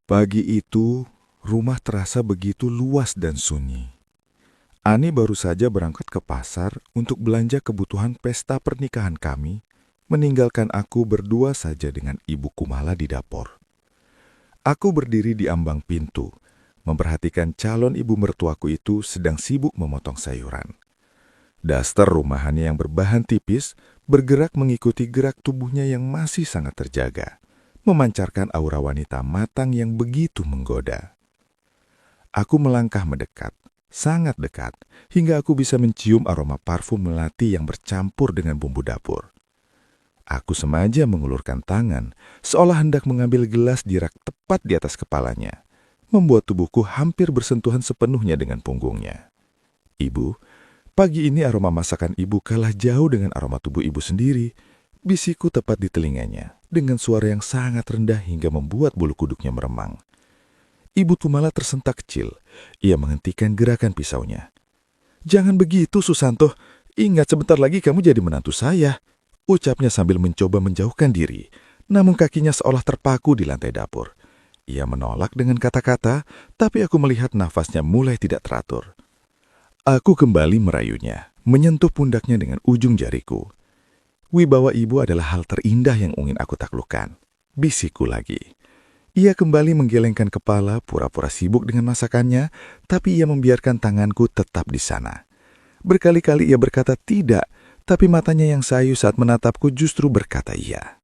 Pagi itu, rumah terasa begitu luas dan sunyi. Ani baru saja berangkat ke pasar untuk belanja kebutuhan pesta pernikahan kami, meninggalkan aku berdua saja dengan Ibu Kumala di dapur. Aku berdiri di ambang pintu, memperhatikan calon ibu mertuaku itu sedang sibuk memotong sayuran. Daster rumahannya yang berbahan tipis bergerak mengikuti gerak tubuhnya yang masih sangat terjaga, memancarkan aura wanita matang yang begitu menggoda. Aku melangkah mendekat, sangat dekat, hingga aku bisa mencium aroma parfum melati yang bercampur dengan bumbu dapur. Aku sengaja mengulurkan tangan, seolah hendak mengambil gelas di rak tepat di atas kepalanya, membuat tubuhku hampir bersentuhan sepenuhnya dengan punggungnya. Ibu, pagi ini aroma masakan ibu kalah jauh dengan aroma tubuh ibu sendiri, bisikku tepat di telinganya, dengan suara yang sangat rendah hingga membuat bulu kuduknya meremang. Ibu Kumala tersentak kecil. Ia menghentikan gerakan pisaunya. "Jangan begitu, Susanto. Ingat sebentar lagi kamu jadi menantu saya," ucapnya sambil mencoba menjauhkan diri, namun kakinya seolah terpaku di lantai dapur. Ia menolak dengan kata-kata, tapi aku melihat nafasnya mulai tidak teratur. Aku kembali merayunya, menyentuh pundaknya dengan ujung jariku. Wibawa ibu adalah hal terindah yang ingin aku taklukkan. Bisikku lagi. Ia kembali menggelengkan kepala, pura-pura sibuk dengan masakannya, tapi ia membiarkan tanganku tetap di sana. Berkali-kali ia berkata tidak, tapi matanya yang sayu saat menatapku justru berkata iya.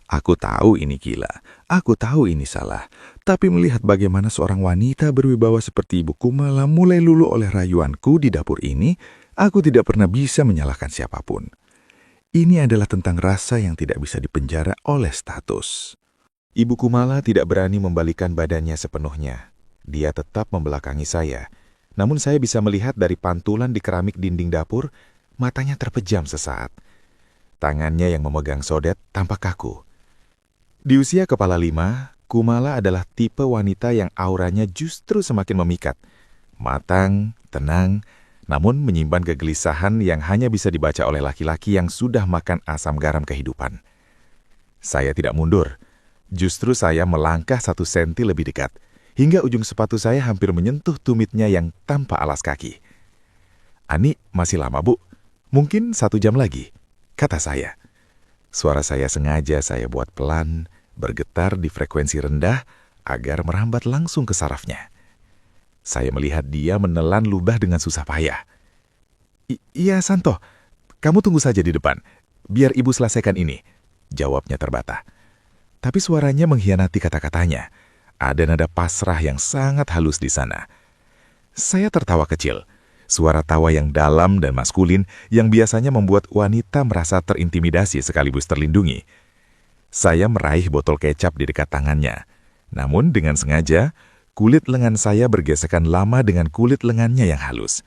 Aku tahu ini gila, aku tahu ini salah, tapi melihat bagaimana seorang wanita berwibawa seperti Ibu Kumala mulai luluh oleh rayuanku di dapur ini, aku tidak pernah bisa menyalahkan siapapun. Ini adalah tentang rasa yang tidak bisa dipenjara oleh status. Ibu Kumala tidak berani membalikkan badannya sepenuhnya. Dia tetap membelakangi saya. Namun saya bisa melihat dari pantulan di keramik dinding dapur, matanya terpejam sesaat. Tangannya yang memegang sodet tampak kaku. Di usia kepala 5, Kumala adalah tipe wanita yang auranya justru semakin memikat. Matang, tenang, namun menyimpan kegelisahan yang hanya bisa dibaca oleh laki-laki yang sudah makan asam garam kehidupan. Saya tidak mundur. Justru saya melangkah 1 senti lebih dekat, hingga ujung sepatu saya hampir menyentuh tumitnya yang tanpa alas kaki. "Ani, masih lama, Bu? Mungkin 1 jam lagi," kata saya. Suara saya sengaja saya buat pelan, bergetar di frekuensi rendah agar merambat langsung ke sarafnya. Saya melihat dia menelan ludah dengan susah payah. Iya, Santo. Kamu tunggu saja di depan. Biar ibu selesaikan ini," jawabnya terbata. Tapi suaranya mengkhianati kata-katanya. Ada nada pasrah yang sangat halus di sana. Saya tertawa kecil. Suara tawa yang dalam dan maskulin yang biasanya membuat wanita merasa terintimidasi sekaligus terlindungi. Saya meraih botol kecap di dekat tangannya. Namun dengan sengaja, kulit lengan saya bergesekan lama dengan kulit lengannya yang halus.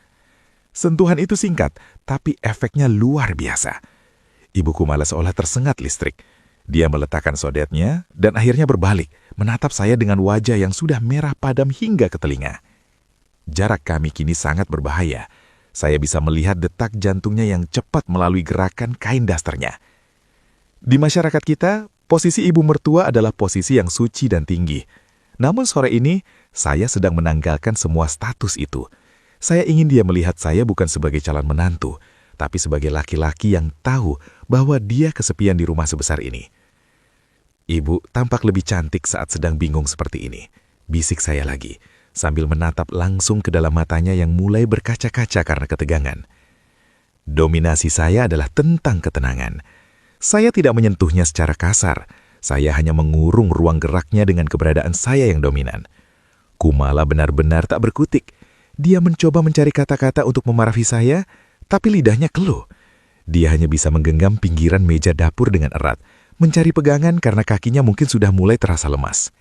Sentuhan itu singkat, tapi efeknya luar biasa. Ibu Kumala seolah tersengat listrik. Dia meletakkan sodetnya dan akhirnya berbalik, menatap saya dengan wajah yang sudah merah padam hingga ke telinga. Jarak kami kini sangat berbahaya. Saya bisa melihat detak jantungnya yang cepat melalui gerakan kain dasternya. Di masyarakat kita, posisi ibu mertua adalah posisi yang suci dan tinggi. Namun sore ini, saya sedang menanggalkan semua status itu. Saya ingin dia melihat saya bukan sebagai calon menantu, tapi sebagai laki-laki yang tahu bahwa dia kesepian di rumah sebesar ini. "Ibu tampak lebih cantik saat sedang bingung seperti ini," bisik saya lagi, sambil menatap langsung ke dalam matanya yang mulai berkaca-kaca karena ketegangan. Dominasi saya adalah tentang ketenangan. Saya tidak menyentuhnya secara kasar, saya hanya mengurung ruang geraknya dengan keberadaan saya yang dominan. Kumala benar-benar tak berkutik. Dia mencoba mencari kata-kata untuk memarahi saya, tapi lidahnya keluh. Dia hanya bisa menggenggam pinggiran meja dapur dengan erat, mencari pegangan karena kakinya mungkin sudah mulai terasa lemas.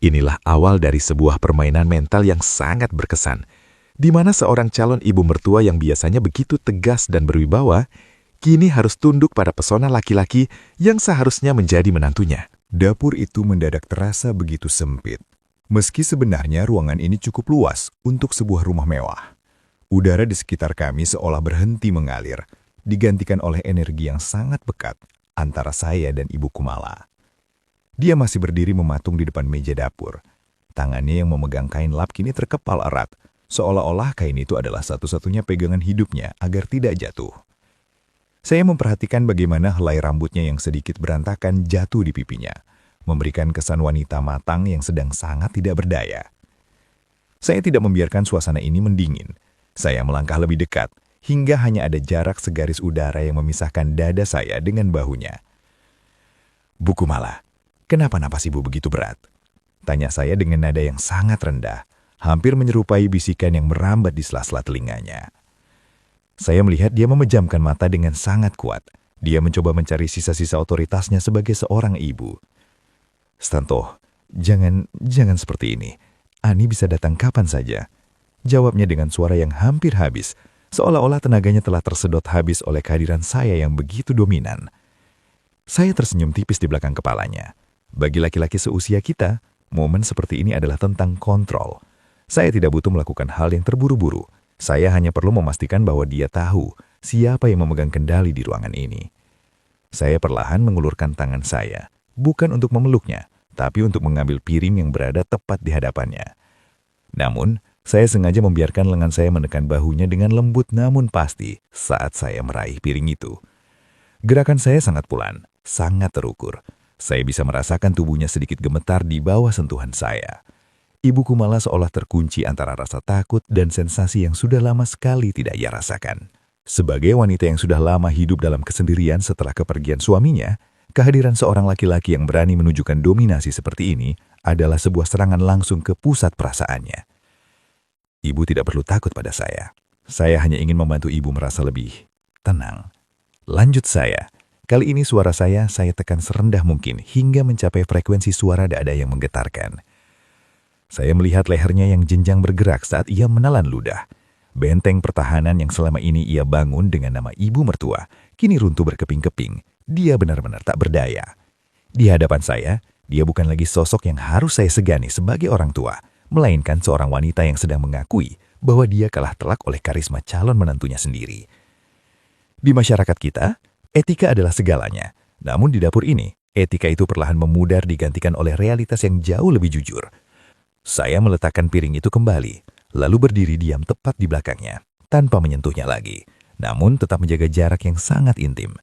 Inilah awal dari sebuah permainan mental yang sangat berkesan, di mana seorang calon ibu mertua yang biasanya begitu tegas dan berwibawa, kini harus tunduk pada pesona laki-laki yang seharusnya menjadi menantunya. Dapur itu mendadak terasa begitu sempit. Meski sebenarnya ruangan ini cukup luas untuk sebuah rumah mewah. Udara di sekitar kami seolah berhenti mengalir, digantikan oleh energi yang sangat pekat antara saya dan Ibu Kumala. Dia masih berdiri mematung di depan meja dapur, Tangannya yang memegang kain lap kini terkepal erat, seolah-olah kain itu adalah satu-satunya pegangan hidupnya agar tidak jatuh. Saya memperhatikan bagaimana helai rambutnya yang sedikit berantakan jatuh di pipinya, memberikan kesan wanita matang yang sedang sangat tidak berdaya. Saya tidak membiarkan suasana ini mendingin. Saya melangkah lebih dekat, hingga hanya ada jarak segaris udara yang memisahkan dada saya dengan bahunya. "Bu Kumala, kenapa napas Ibu begitu berat?" tanya saya dengan nada yang sangat rendah, hampir menyerupai bisikan yang merambat di sela-sela telinganya. Saya melihat dia memejamkan mata dengan sangat kuat. Dia mencoba mencari sisa-sisa otoritasnya sebagai seorang ibu. "Stanto, jangan seperti ini. Ani bisa datang kapan saja," jawabnya dengan suara yang hampir habis, seolah-olah tenaganya telah tersedot habis oleh kehadiran saya yang begitu dominan. Saya tersenyum tipis di belakang kepalanya. Bagi laki-laki seusia kita, momen seperti ini adalah tentang kontrol. Saya tidak butuh melakukan hal yang terburu-buru. Saya hanya perlu memastikan bahwa dia tahu siapa yang memegang kendali di ruangan ini. Saya perlahan mengulurkan tangan saya, bukan untuk memeluknya, tapi untuk mengambil piring yang berada tepat di hadapannya. Namun, saya sengaja membiarkan lengan saya menekan bahunya dengan lembut namun pasti saat saya meraih piring itu. Gerakan saya sangat pelan, sangat terukur. Saya bisa merasakan tubuhnya sedikit gemetar di bawah sentuhan saya. Ibu Kumala seolah terkunci antara rasa takut dan sensasi yang sudah lama sekali tidak ia rasakan. Sebagai wanita yang sudah lama hidup dalam kesendirian setelah kepergian suaminya, kehadiran seorang laki-laki yang berani menunjukkan dominasi seperti ini adalah sebuah serangan langsung ke pusat perasaannya. Ibu tidak perlu takut pada saya. Saya hanya ingin membantu ibu merasa lebih tenang. Lanjut saya. Kali ini suara saya tekan serendah mungkin hingga mencapai frekuensi suara dada yang menggetarkan. Saya melihat lehernya yang jenjang bergerak saat ia menelan ludah. Benteng pertahanan yang selama ini ia bangun dengan nama ibu mertua, kini runtuh berkeping-keping. Dia benar-benar tak berdaya. Di hadapan saya, dia bukan lagi sosok yang harus saya segani sebagai orang tua, melainkan seorang wanita yang sedang mengakui bahwa dia kalah telak oleh karisma calon menantunya sendiri. Di masyarakat kita, etika adalah segalanya. Namun di dapur ini, etika itu perlahan memudar digantikan oleh realitas yang jauh lebih jujur. Saya meletakkan piring itu kembali, lalu berdiri diam tepat di belakangnya, tanpa menyentuhnya lagi, namun tetap menjaga jarak yang sangat intim.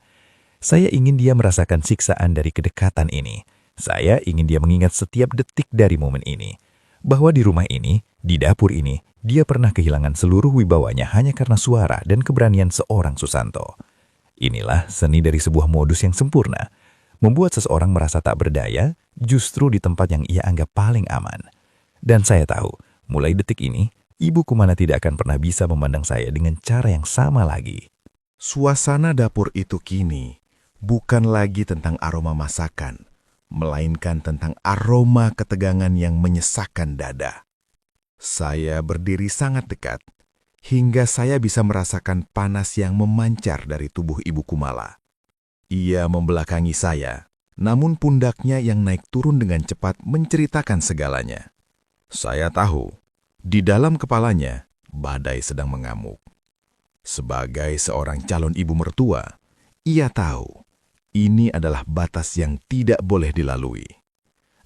Saya ingin dia merasakan siksaan dari kedekatan ini. Saya ingin dia mengingat setiap detik dari momen ini. Bahwa di rumah ini, di dapur ini, dia pernah kehilangan seluruh wibawanya hanya karena suara dan keberanian seorang Susanto. Inilah seni dari sebuah modus yang sempurna, membuat seseorang merasa tak berdaya justru di tempat yang ia anggap paling aman. Dan saya tahu, mulai detik ini, Ibu Kumala tidak akan pernah bisa memandang saya dengan cara yang sama lagi. Suasana dapur itu kini bukan lagi tentang aroma masakan, melainkan tentang aroma ketegangan yang menyesakkan dada. Saya berdiri sangat dekat, hingga saya bisa merasakan panas yang memancar dari tubuh Ibu Kumala. Ia membelakangi saya, namun pundaknya yang naik turun dengan cepat menceritakan segalanya. Saya tahu, di dalam kepalanya, badai sedang mengamuk. Sebagai seorang calon ibu mertua, ia tahu ini adalah batas yang tidak boleh dilalui.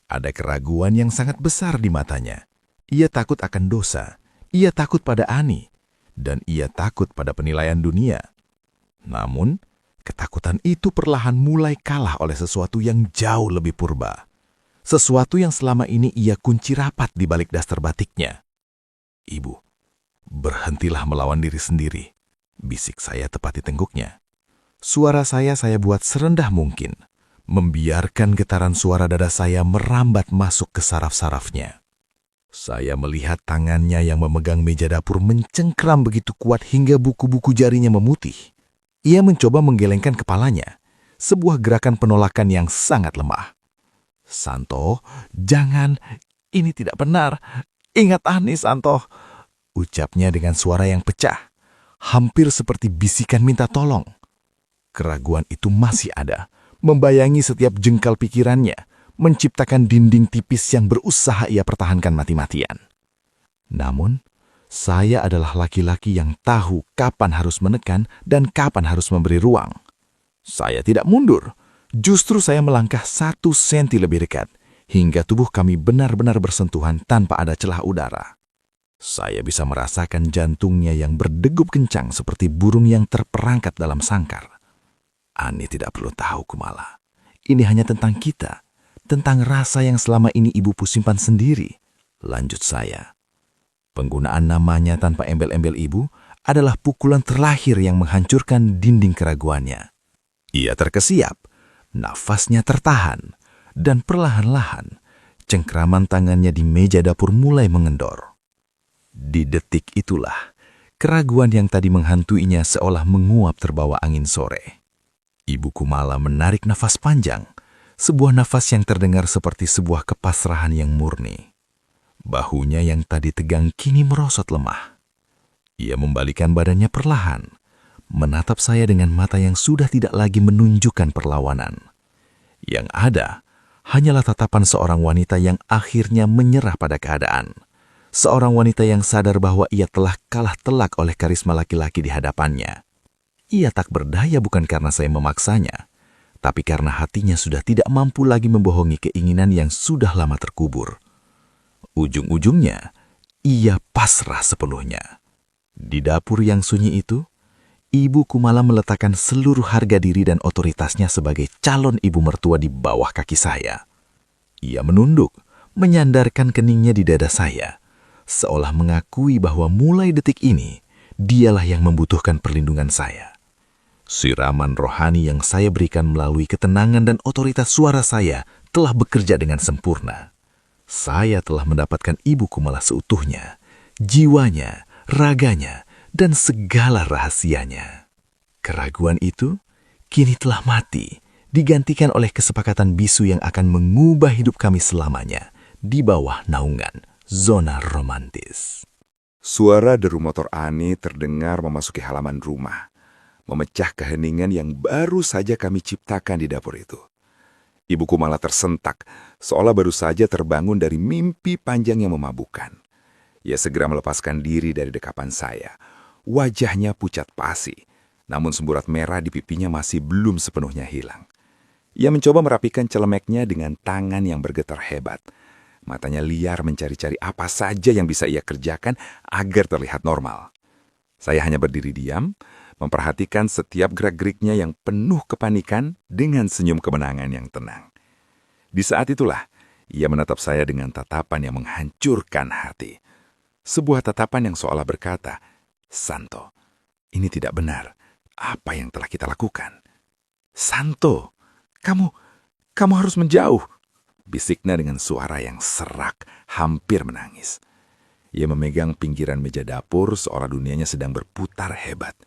Ada keraguan yang sangat besar di matanya. Ia takut akan dosa, ia takut pada Ani, dan ia takut pada penilaian dunia. Namun, ketakutan itu perlahan mulai kalah oleh sesuatu yang jauh lebih purba. Sesuatu yang selama ini ia kunci rapat di balik daster batiknya. "Ibu, berhentilah melawan diri sendiri," bisik saya tepat di tengkuknya. Suara saya buat serendah mungkin, membiarkan getaran suara dada saya merambat masuk ke saraf-sarafnya. Saya melihat tangannya yang memegang meja dapur mencengkram begitu kuat hingga buku-buku jarinya memutih. Ia mencoba menggelengkan kepalanya, sebuah gerakan penolakan yang sangat lemah. "Santo, jangan, ini tidak benar. Ingat Ani, Santo," ucapnya dengan suara yang pecah, hampir seperti bisikan minta tolong. Keraguan itu masih ada, membayangi setiap jengkal pikirannya, menciptakan dinding tipis yang berusaha ia pertahankan mati-matian. Namun, saya adalah laki-laki yang tahu kapan harus menekan dan kapan harus memberi ruang. Saya tidak mundur. Justru saya melangkah 1 senti lebih dekat, hingga tubuh kami benar-benar bersentuhan tanpa ada celah udara. Saya bisa merasakan jantungnya yang berdegup kencang seperti burung yang terperangkap dalam sangkar. Ani tidak perlu tahu, Kumala. Ini hanya tentang kita, tentang rasa yang selama ini ibuku simpan sendiri. Lanjut saya. Penggunaan namanya tanpa embel-embel ibu adalah pukulan terakhir yang menghancurkan dinding keraguannya. Ia terkesiap, nafasnya tertahan, dan perlahan-lahan cengkraman tangannya di meja dapur mulai mengendor. Di detik itulah, keraguan yang tadi menghantuinya seolah menguap terbawa angin sore. Ibu Kumala menarik nafas panjang, sebuah nafas yang terdengar seperti sebuah kepasrahan yang murni. Bahunya yang tadi tegang kini merosot lemah. Ia membalikkan badannya perlahan, menatap saya dengan mata yang sudah tidak lagi menunjukkan perlawanan. Yang ada hanyalah tatapan seorang wanita yang akhirnya menyerah pada keadaan. Seorang wanita yang sadar bahwa ia telah kalah telak oleh karisma laki-laki di hadapannya. Ia tak berdaya bukan karena saya memaksanya, tapi karena hatinya sudah tidak mampu lagi membohongi keinginan yang sudah lama terkubur. Ujung-ujungnya, ia pasrah sepenuhnya. Di dapur yang sunyi itu, Ibu Kumala meletakkan seluruh harga diri dan otoritasnya sebagai calon ibu mertua di bawah kaki saya. Ia menunduk, menyandarkan keningnya di dada saya, seolah mengakui bahwa mulai detik ini, dialah yang membutuhkan perlindungan saya. Siraman rohani yang saya berikan melalui ketenangan dan otoritas suara saya telah bekerja dengan sempurna. Saya telah mendapatkan Ibu Kumala seutuhnya, jiwanya, raganya, dan segala rahasianya. Keraguan itu kini telah mati, digantikan oleh kesepakatan bisu yang akan mengubah hidup kami selamanya di bawah naungan zona romantis. Suara deru motor Ani terdengar memasuki halaman rumah, memecah keheningan yang baru saja kami ciptakan di dapur itu. Ibu Kumala tersentak, seolah baru saja terbangun dari mimpi panjang yang memabukkan. Ia segera melepaskan diri dari dekapan saya. Wajahnya pucat pasi, namun semburat merah di pipinya masih belum sepenuhnya hilang. Ia mencoba merapikan celemeknya dengan tangan yang bergetar hebat. Matanya liar mencari-cari apa saja yang bisa ia kerjakan agar terlihat normal. Saya hanya berdiri diam, memperhatikan setiap gerak-geriknya yang penuh kepanikan dengan senyum kemenangan yang tenang. Di saat itulah, ia menatap saya dengan tatapan yang menghancurkan hati. Sebuah tatapan yang seolah berkata, "Santo, ini tidak benar. Apa yang telah kita lakukan? Santo, kamu harus menjauh," bisiknya dengan suara yang serak, hampir menangis. Ia memegang pinggiran meja dapur seolah dunianya sedang berputar hebat.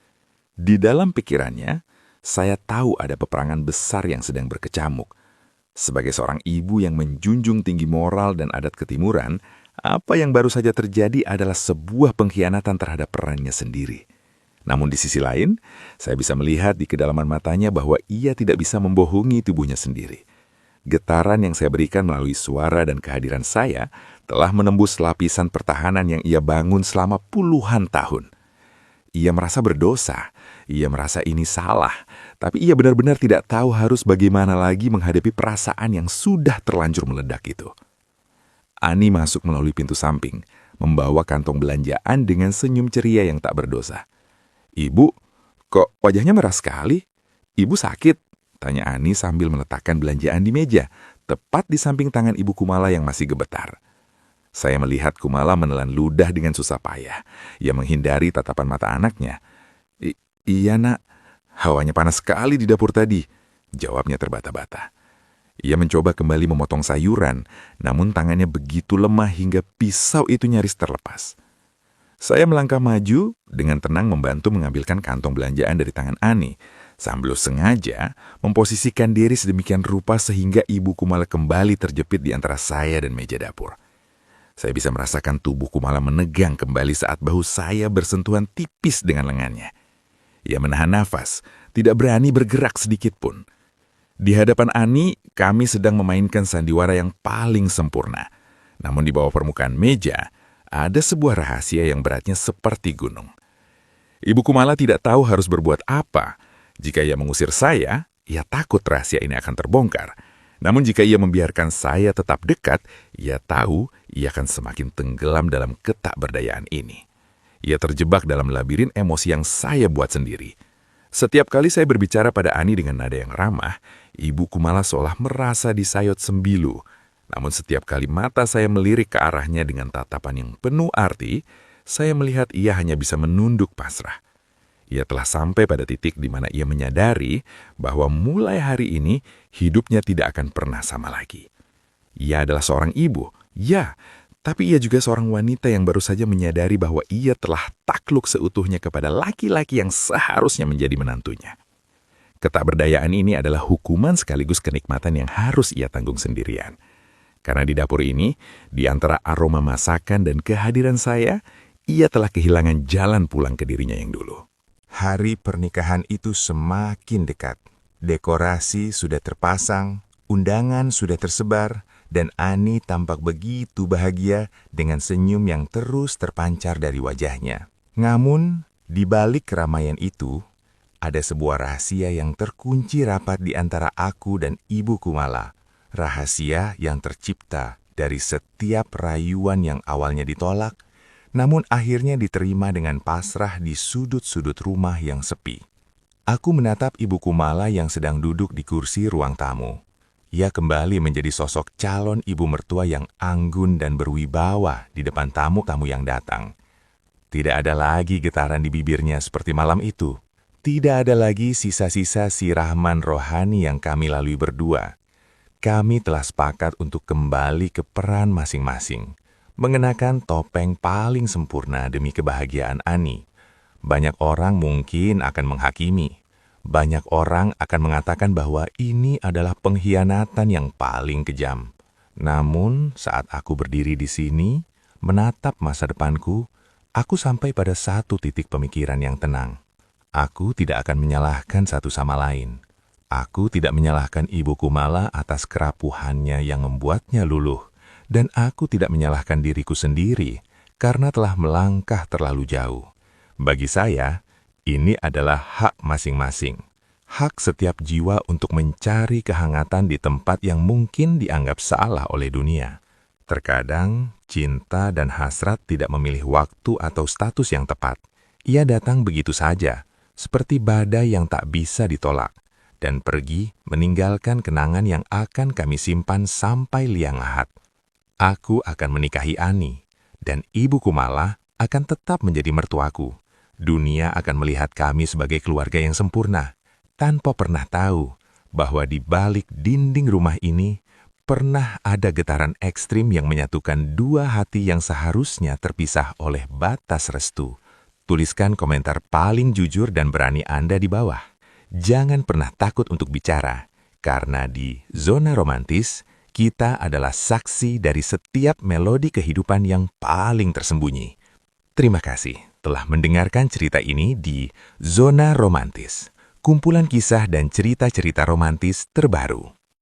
Di dalam pikirannya, saya tahu ada peperangan besar yang sedang berkecamuk. Sebagai seorang ibu yang menjunjung tinggi moral dan adat ketimuran, apa yang baru saja terjadi adalah sebuah pengkhianatan terhadap perannya sendiri. Namun di sisi lain, saya bisa melihat di kedalaman matanya bahwa ia tidak bisa membohongi tubuhnya sendiri. Getaran yang saya berikan melalui suara dan kehadiran saya telah menembus lapisan pertahanan yang ia bangun selama puluhan tahun. Ia merasa berdosa, ia merasa ini salah, tapi ia benar-benar tidak tahu harus bagaimana lagi menghadapi perasaan yang sudah terlanjur meledak itu. Ani masuk melalui pintu samping, membawa kantong belanjaan dengan senyum ceria yang tak berdosa. "Ibu, kok wajahnya merah sekali? Ibu sakit?" tanya Ani sambil meletakkan belanjaan di meja, tepat di samping tangan Ibu Kumala yang masih gemetar. Saya melihat Kumala menelan ludah dengan susah payah. Ia menghindari tatapan mata anaknya. Iya nak, hawanya panas sekali di dapur tadi," jawabnya terbata-bata. Ia mencoba kembali memotong sayuran, namun tangannya begitu lemah hingga pisau itu nyaris terlepas. Saya melangkah maju, dengan tenang membantu mengambilkan kantong belanjaan dari tangan Ani, sambil sengaja memposisikan diri sedemikian rupa sehingga Ibu Kumala kembali terjepit di antara saya dan meja dapur. Saya bisa merasakan tubuh Kumala menegang kembali saat bahu saya bersentuhan tipis dengan lengannya. Ia menahan nafas, tidak berani bergerak sedikit pun. Di hadapan Ani, kami sedang memainkan sandiwara yang paling sempurna. Namun di bawah permukaan meja, ada sebuah rahasia yang beratnya seperti gunung. Ibu Kumala tidak tahu harus berbuat apa. Jika ia mengusir saya, ia takut rahasia ini akan terbongkar. Namun jika ia membiarkan saya tetap dekat, ia tahu ia akan semakin tenggelam dalam ketakberdayaan ini. Ia terjebak dalam labirin emosi yang saya buat sendiri. Setiap kali saya berbicara pada Ani dengan nada yang ramah, ibuku malah seolah merasa disayot sembilu. Namun setiap kali mata saya melirik ke arahnya dengan tatapan yang penuh arti, saya melihat ia hanya bisa menunduk pasrah. Ia telah sampai pada titik di mana ia menyadari bahwa mulai hari ini hidupnya tidak akan pernah sama lagi. Ia adalah seorang ibu, ya, tapi ia juga seorang wanita yang baru saja menyadari bahwa ia telah takluk seutuhnya kepada laki-laki yang seharusnya menjadi menantunya. Ketakberdayaan ini adalah hukuman sekaligus kenikmatan yang harus ia tanggung sendirian. Karena di dapur ini, di antara aroma masakan dan kehadiran saya, ia telah kehilangan jalan pulang ke dirinya yang dulu. Hari pernikahan itu semakin dekat. Dekorasi sudah terpasang, undangan sudah tersebar, dan Ani tampak begitu bahagia dengan senyum yang terus terpancar dari wajahnya. Namun, di balik keramaian itu, ada sebuah rahasia yang terkunci rapat di antara aku dan Ibu Kumala. Rahasia yang tercipta dari setiap rayuan yang awalnya ditolak, namun akhirnya diterima dengan pasrah di sudut-sudut rumah yang sepi. Aku menatap Ibu Kumala yang sedang duduk di kursi ruang tamu. Ia kembali menjadi sosok calon ibu mertua yang anggun dan berwibawa di depan tamu-tamu yang datang. Tidak ada lagi getaran di bibirnya seperti malam itu. Tidak ada lagi sisa-sisa siraman rohani yang kami lalui berdua. Kami telah sepakat untuk kembali ke peran masing-masing, mengenakan topeng paling sempurna demi kebahagiaan Ani. Banyak orang mungkin akan menghakimi. Banyak orang akan mengatakan bahwa ini adalah pengkhianatan yang paling kejam. Namun, saat aku berdiri di sini, menatap masa depanku, aku sampai pada satu titik pemikiran yang tenang. Aku tidak akan menyalahkan satu sama lain. Aku tidak menyalahkan Ibu Kumala atas kerapuhannya yang membuatnya luluh. Dan aku tidak menyalahkan diriku sendiri karena telah melangkah terlalu jauh. Bagi saya, ini adalah hak masing-masing. Hak setiap jiwa untuk mencari kehangatan di tempat yang mungkin dianggap salah oleh dunia. Terkadang, cinta dan hasrat tidak memilih waktu atau status yang tepat. Ia datang begitu saja, seperti badai yang tak bisa ditolak, dan pergi meninggalkan kenangan yang akan kami simpan sampai liang lahat. Aku akan menikahi Ani, dan Ibu Kumala akan tetap menjadi mertuaku. Dunia akan melihat kami sebagai keluarga yang sempurna, tanpa pernah tahu bahwa di balik dinding rumah ini pernah ada getaran ekstrim yang menyatukan dua hati yang seharusnya terpisah oleh batas restu. Tuliskan komentar paling jujur dan berani Anda di bawah. Jangan pernah takut untuk bicara, karena di Zona Romantis, kita adalah saksi dari setiap melodi kehidupan yang paling tersembunyi. Terima kasih telah mendengarkan cerita ini di Zona Romantis, kumpulan kisah dan cerita-cerita romantis terbaru.